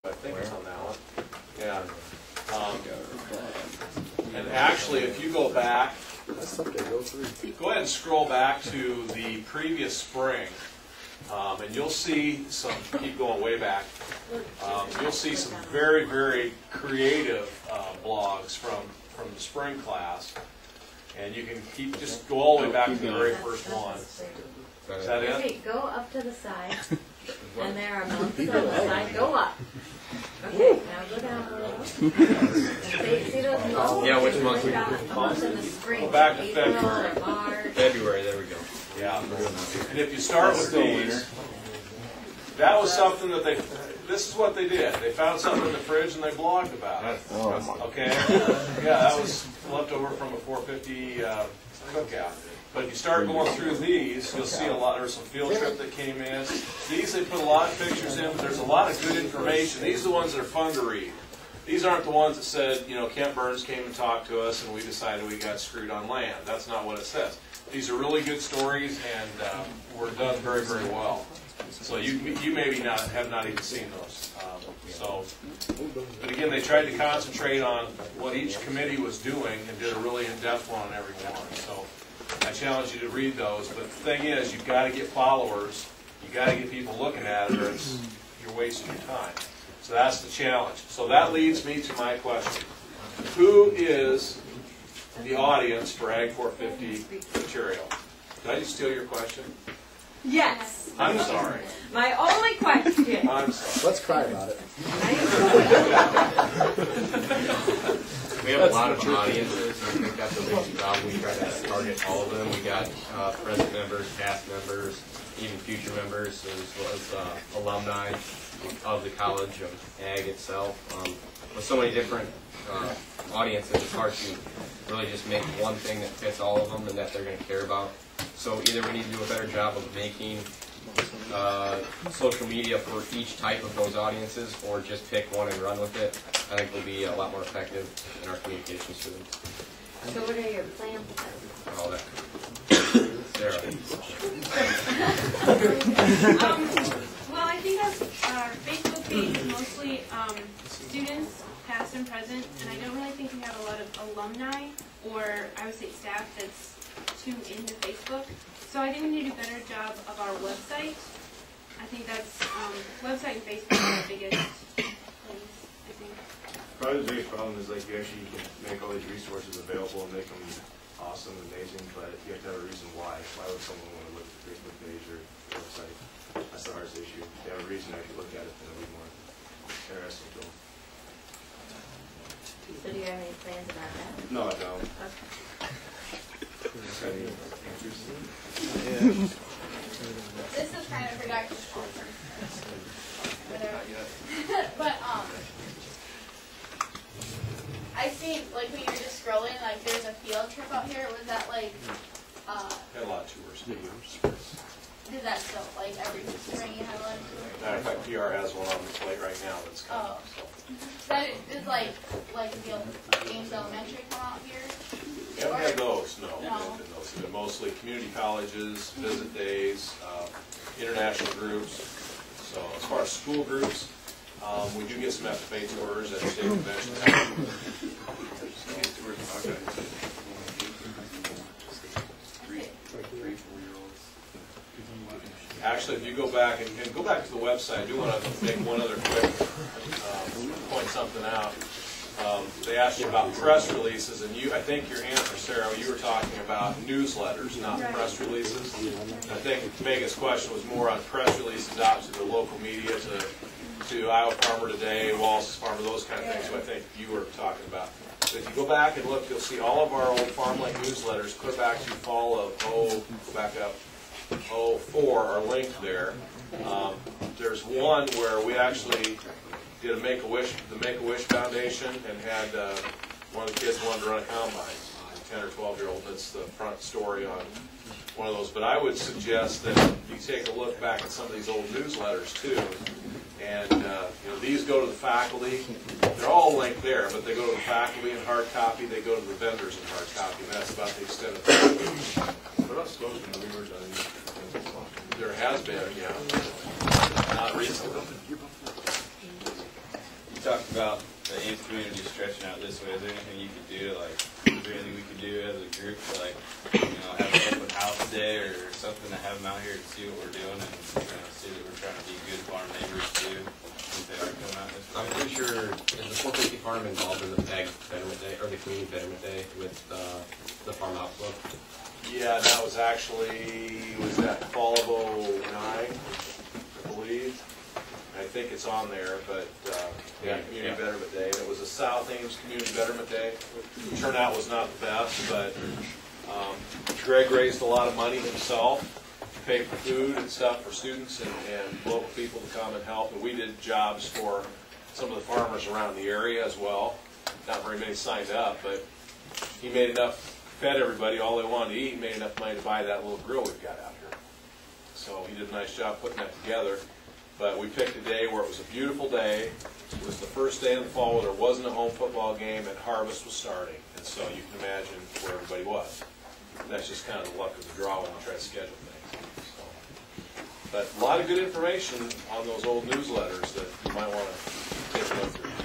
I think it's on that one. Yeah. And actually, if you go back, go ahead and scroll back to the previous spring, and you'll see some, keep going way back, you'll see some very, very creative blogs from the spring class. And you can keep, just go all the way back to the very first one. Is that it? Okay, go up to the side. And there are mountains on the side. Go up. Okay, now go down a little. See those mountains? Yeah, which month? A month in the spring. Go back to April February. or March. February, there we go. Yeah. And if you start with these, that was something that this is what they did. They found something in the fridge and they blogged about it. Okay? Yeah, that was left over from a 450 cookout. But if you start going through these, you'll see a lot. There's some field trip that came in. These, they put a lot of pictures in, but there's a lot of good information. These are the ones that are fun to read. These aren't the ones that said, you know, Kent Burns came and talked to us and we decided we got screwed on land. That's not what it says. These are really good stories and were done very, very well. So you maybe have not even seen those. But again, they tried to concentrate on what each committee was doing and did a really in-depth one on every one. So I challenge you to read those. But the thing is, you've got to get followers. You've got to get people looking at it, or you're wasting your time. So that's the challenge. So that leads me to my question. Who is the audience for Ag 450 material? Did I just steal your question? Yes. I'm sorry. My only question. I'm sorry. Let's cry about it. We have a lot of audiences, and I think that's a big problem. We try to target all of them. We got present members, past members, even future members, as well as alumni of the College of Ag itself. With so many different audiences, it's hard to really just make one thing that fits all of them and that they're going to care about. So either we need to do a better job of making social media for each type of those audiences, or just pick one and run with it. I think we'll be a lot more effective in our communications to them. So what are your plans then? All that. Sarah. Well, I think our Facebook page is mostly students, past and present, and I don't really think we have a lot of alumni, or I would say staff that's tuned into Facebook. So I think we need to do a better job of our website. I think that's, website and Facebook are the biggest things, I think. Probably the biggest problem is like you can make all these resources available and make them awesome and amazing, but you have to have a reason why. Why would someone want to look at the Facebook page or website? That's the hardest issue. If you have a reason to actually look at it, then it'll be more interesting to them. So do you have any plans about that? No, I don't. Okay. This is kind of for Dr. Schultz. But I see, like when you're just scrolling, like there's a field trip out here. Was that like? Got a lot of tours. Is that still like every spring you have a lot of tours? Matter of fact, PR has one on the plate right now that's coming up. So. That is like the Ames Elementary come out here. We haven't had those, no. No. We haven't had those. They've been mostly community colleges, visit days, international groups. So as far as school groups, we do get some FFA tours at the state convention. Actually, if you go back and go back to the website, I do want to make one other quick point something out. They asked you about press releases, and I think your answer, Sarah, you were talking about newsletters, not press releases. And I think Mega's question was more on press releases out to the local media, to Iowa Farmer Today, Wallace's Farmer, those kind of things. So I think you were talking about. But if you go back and look, you'll see all of our old FarmLink newsletters. Put back to fall of go back up. 04 are linked there. There's one where we actually did the Make-A-Wish Foundation and had one of the kids wanted to run a combine, 10 or 12-year-old. That's the front story on one of those. But I would suggest that you take a look back at some of these old newsletters too. And these go to the faculty. They're all linked there, but they go to the faculty in hard copy. They go to the vendors in hard copy. And that's about the extent of it. What about Scotian Weaver done? There has been, yeah. Not recently. talked about the Ames community stretching out this way. Is there anything you could do, like, is there anything we could do as a group to, like, you know, have an open house day or something to have them out here to see what we're doing and, you know, see that we're trying to be good farm neighbors too, if they are coming out this way? I'm pretty sure, is the 450 Farm involved in the PEG Betterment Day, or the Community Betterment Day with the Farmhouse Club? Yeah, that was actually, was that fall of '09, I believe. I think it's on there, but, yeah, Community Betterment Day. And it was a South Ames Community Betterment Day. The turnout was not the best, but Greg raised a lot of money himself to pay for food and stuff for students and local people to come and help. And we did jobs for some of the farmers around the area as well. Not very many signed up, but he made enough, fed everybody all they wanted to eat, and made enough money to buy that little grill we've got out here. So he did a nice job putting that together. But we picked a day where it was a beautiful day. It was the first day in the fall where there wasn't a home football game and harvest was starting. And so you can imagine where everybody was. That's just kind of the luck of the draw when you try to schedule things. So, but a lot of good information on those old newsletters that you might want to take a look through.